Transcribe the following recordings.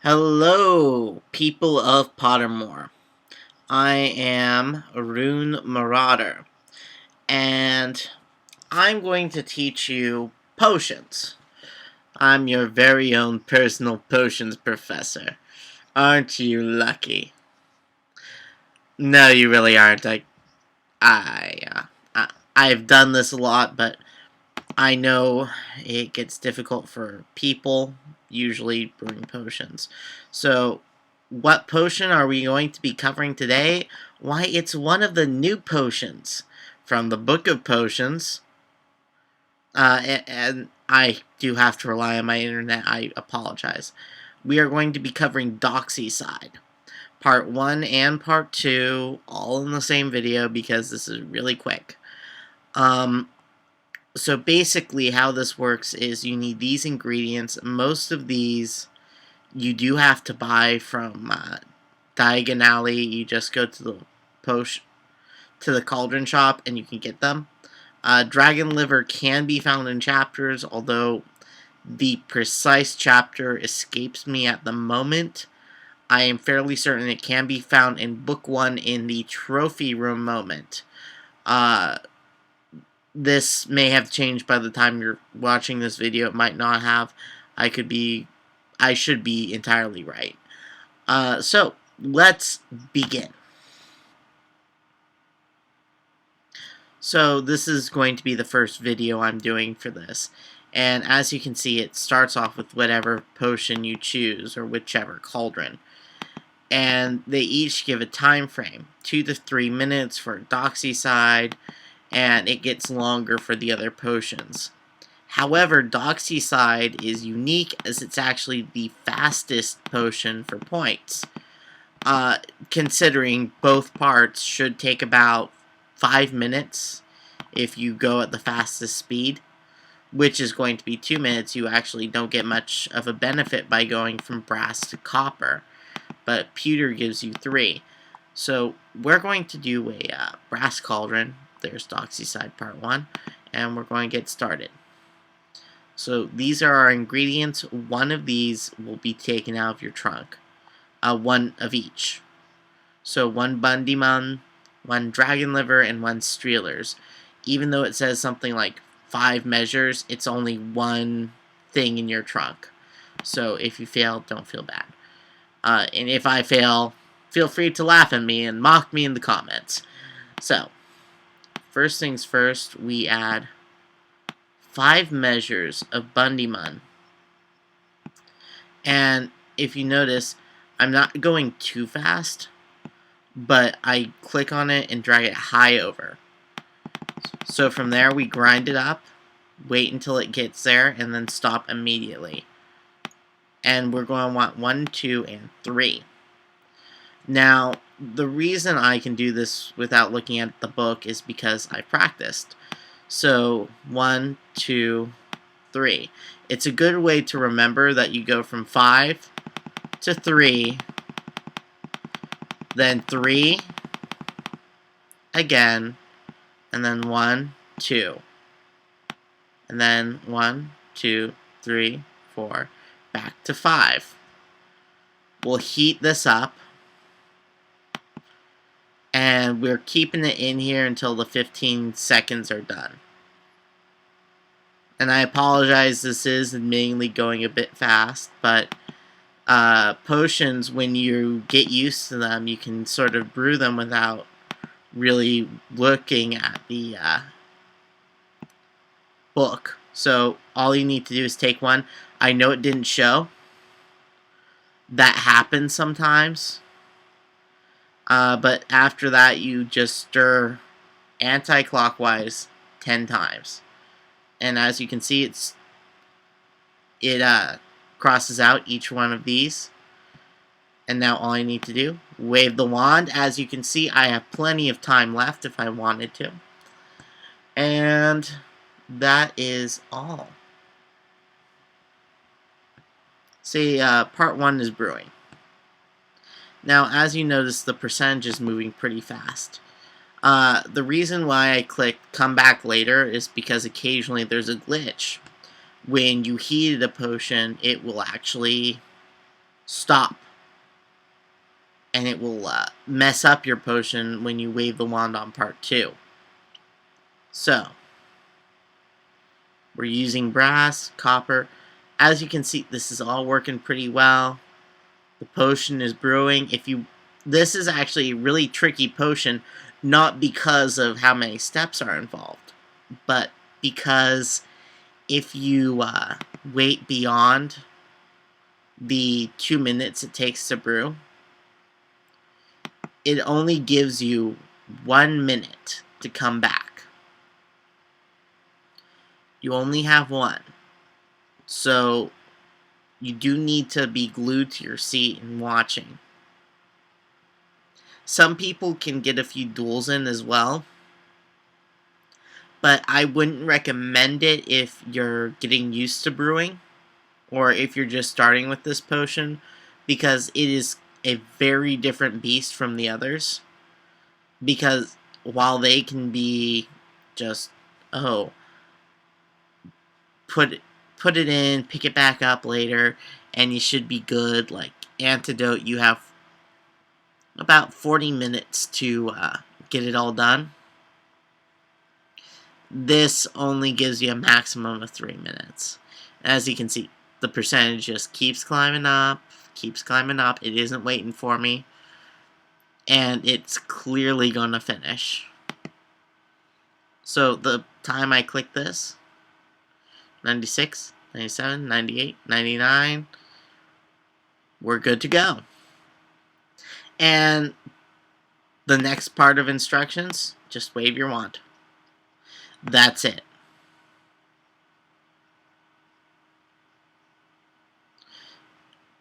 Hello, people of Pottermore. I am Rune Marauder, and I'm going to teach you potions. I'm your very own personal potions professor. Aren't you lucky? No, you really aren't. I've done this a lot, but I know it gets difficult for people, usually brewing potions. So, what potion are we going to be covering today? Why, it's one of the new potions from the Book of Potions. And I do have to rely on my internet. I apologize. We are going to be covering Doxycide. Part 1 and Part 2, all in the same video because this is really quick. So basically how this works is you need these ingredients. Most of these you do have to buy from Diagon Alley. You just go to the cauldron shop and you can get them. Dragon liver can be found in chapters, although the precise chapter escapes me at the moment. I am fairly certain it can be found in book 1 in the trophy room moment. This may have changed by the time you're watching this video. It might not have. I should be entirely right. So, let's begin. So, this is going to be the first video I'm doing for this. And as you can see, it starts off with whatever potion you choose, or whichever cauldron. And they each give a time frame, 2 to 3 minutes for Doxycide, and it gets longer for the other potions. However, Doxycide is unique as it's actually the fastest potion for points. Considering both parts should take about 5 minutes if you go at the fastest speed, which is going to be 2 minutes. You actually don't get much of a benefit by going from brass to copper, but pewter gives you 3. So we're going to do a brass cauldron. There's Doxycide Part 1, and we're going to get started. So these are our ingredients. One of these will be taken out of your trunk. One of each. So 1 Bundymun, 1 Dragon Liver, and 1 Streelers. Even though it says something like 5 measures, it's only 1 thing in your trunk. So if you fail, don't feel bad. And if I fail, feel free to laugh at me and mock me in the comments. So, first things first, we add 5 measures of Bundymun. And if you notice, I'm not going too fast, but I click on it and drag it high over. So from there, we grind it up, wait until it gets there, and then stop immediately. And we're going to want 1, 2, and 3. Now, the reason I can do this without looking at the book is because I practiced. So, 1, 2, 3. It's a good way to remember that you go from 5 to 3, then 3 again, and then 1, 2. And then 1, 2, 3, 4, back to 5. We'll heat this up, and we're keeping it in here until the 15 seconds are done. And I apologize, this is admittedly going a bit fast, but potions, when you get used to them, you can sort of brew them without really looking at the book. So all you need to do is take one. I know it didn't show. That happens sometimes. But after that, you just stir anti-clockwise 10 times. And as you can see, it crosses out each one of these. And now all I need to do, wave the wand. As you can see, I have plenty of time left if I wanted to. And that is all. See, part 1 is brewing. Now, as you notice, the percentage is moving pretty fast. The reason why I clicked come back later is because occasionally there's a glitch. When you heated a potion, it will actually stop. And it will mess up your potion when you wave the wand on part 2. So, we're using brass, copper. As you can see, this is all working pretty well. The potion is brewing. This is actually a really tricky potion, not because of how many steps are involved, but because if you wait beyond the 2 minutes it takes to brew, it only gives you 1 minute to come back. You only have one. So you do need to be glued to your seat and watching. Some people can get a few duels in as well, but I wouldn't recommend it if you're getting used to brewing or if you're just starting with this potion, because it is a very different beast from the others. Because while they can be just, oh, put it in, pick it back up later, and you should be good. Like Antidote, you have about 40 minutes to get it all done. This only gives you a maximum of 3 minutes. As you can see, the percentage just keeps climbing up, It isn't waiting for me. And it's clearly going to finish. So the time I click this, 96, 97, 98, 99, we're good to go. And the next part of instructions, just wave your wand. That's it.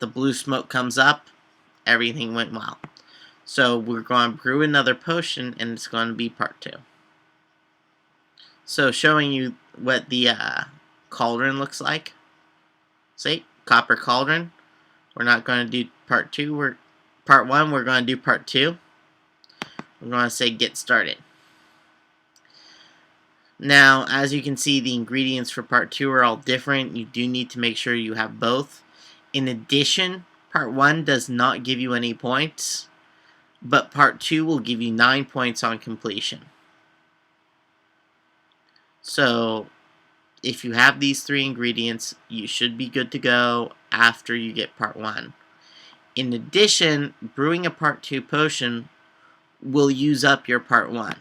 The blue smoke comes up, everything went well. So we're going to brew another potion, and it's going to be part 2. So showing you what the cauldron looks like. See, copper cauldron. We're not going to do part 2. Part 1, we're going to do part 2. We're going to say get started. Now, as you can see, the ingredients for part 2 are all different. You do need to make sure you have both. In addition, part 1 does not give you any points, but part 2 will give you 9 points on completion. So, if you have these 3 ingredients, you should be good to go after you get part 1. In addition, brewing a part 2 potion will use up your part 1.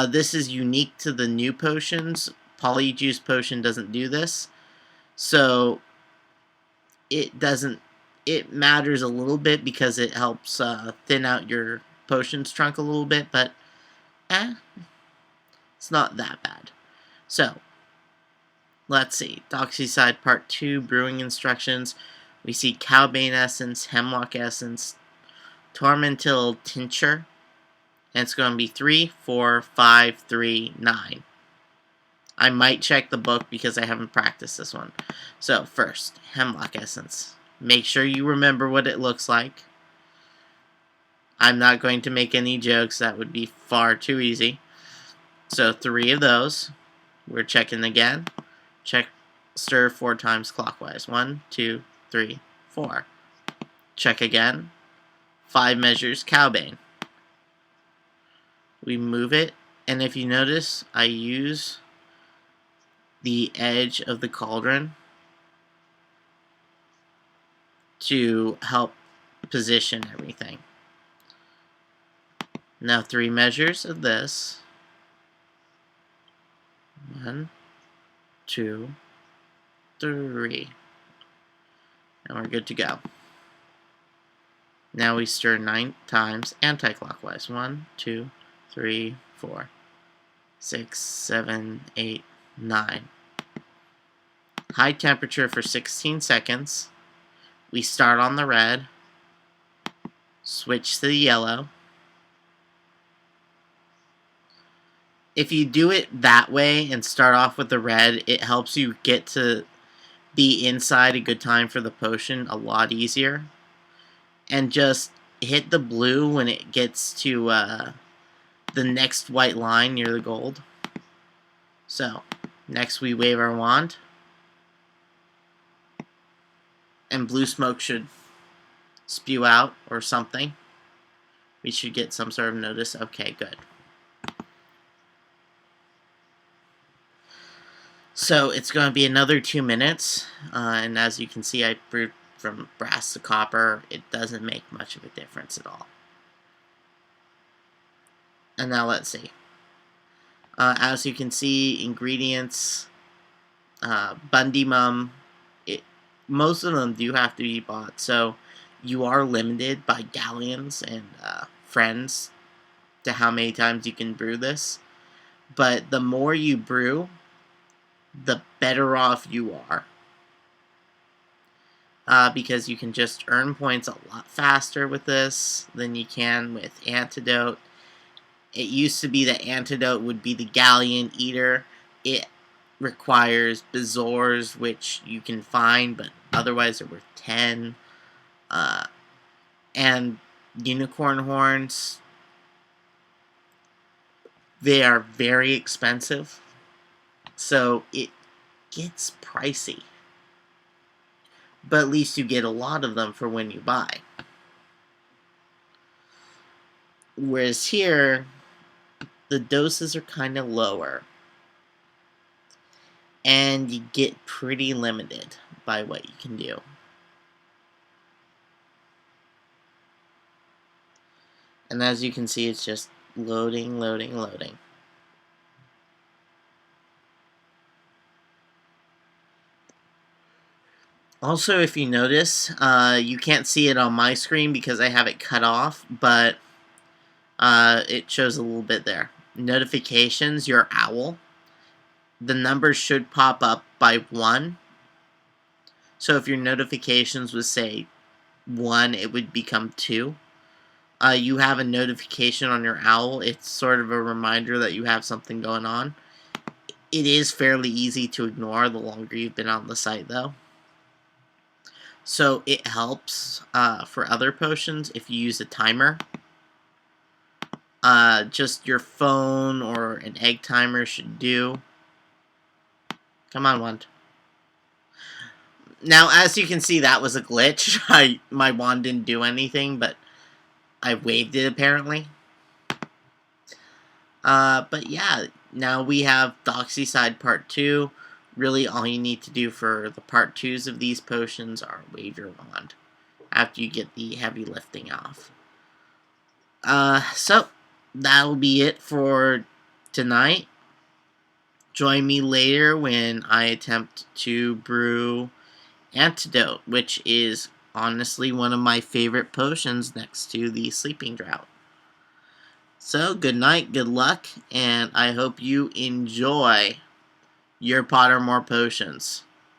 This is unique to the new potions. Polyjuice potion doesn't do this. So it matters a little bit because it helps thin out your potions trunk a little bit, but it's not that bad. So let's see. Doxycide part 2 brewing instructions. We see cowbane essence, hemlock essence, tormentil tincture. And it's going to be 3, 4, 5, 3, 9. I might check the book because I haven't practiced this one. So first, hemlock essence. Make sure you remember what it looks like. I'm not going to make any jokes. That would be far too easy. So 3 of those. We're checking again. Check, stir 4 times clockwise. 1, 2, 3, 4. Check again. 5 measures cowbane. We move it, and if you notice, I use the edge of the cauldron to help position everything. Now 3 measures of this. 1, 2, 3. And we're good to go. Now we stir 9 times anti-clockwise. 1, 2, 3, 4, 6, 7, 8, 9. High temperature for 16 seconds. We start on the red, switch to the yellow. If you do it that way and start off with the red, it helps you get to be inside a good time for the potion a lot easier. And just hit the blue when it gets to the next white line near the gold. So, next we wave our wand. And blue smoke should spew out or something. We should get some sort of notice. Okay, good. So it's going to be another 2 minutes, and as you can see, I brewed from brass to copper. It doesn't make much of a difference at all. And now let's see. As you can see, ingredients, Bundy Mum, most of them do have to be bought, so you are limited by galleons and friends to how many times you can brew this. But the more you brew, the better off you are. Because you can just earn points a lot faster with this than you can with Antidote. It used to be that Antidote would be the Galleon Eater. It requires Bazaars, which you can find, but otherwise they're worth 10. And Unicorn Horns, they are very expensive. So it gets pricey. But at least you get a lot of them for when you buy. Whereas here, the doses are kind of lower. And you get pretty limited by what you can do. And as you can see, it's just loading, loading, loading. Also, if you notice, you can't see it on my screen because I have it cut off, but it shows a little bit there. Notifications, your owl. The numbers should pop up by 1. So if your notifications was, say, 1, it would become 2. You have a notification on your owl. It's sort of a reminder that you have something going on. It is fairly easy to ignore the longer you've been on the site, though. So it helps for other potions if you use a timer. Just your phone or an egg timer should do. Come on, wand. Now, as you can see, that was a glitch. My wand didn't do anything, but I waved it, apparently. But yeah, now we have Doxycide Part 2. Really, all you need to do for the Part 2s of these potions are wave your wand after you get the heavy lifting off. So, that'll be it for tonight. Join me later when I attempt to brew Antidote, which is honestly one of my favorite potions next to the Sleeping Drought. So, good night, good luck, and I hope you enjoy your Pottermore potions.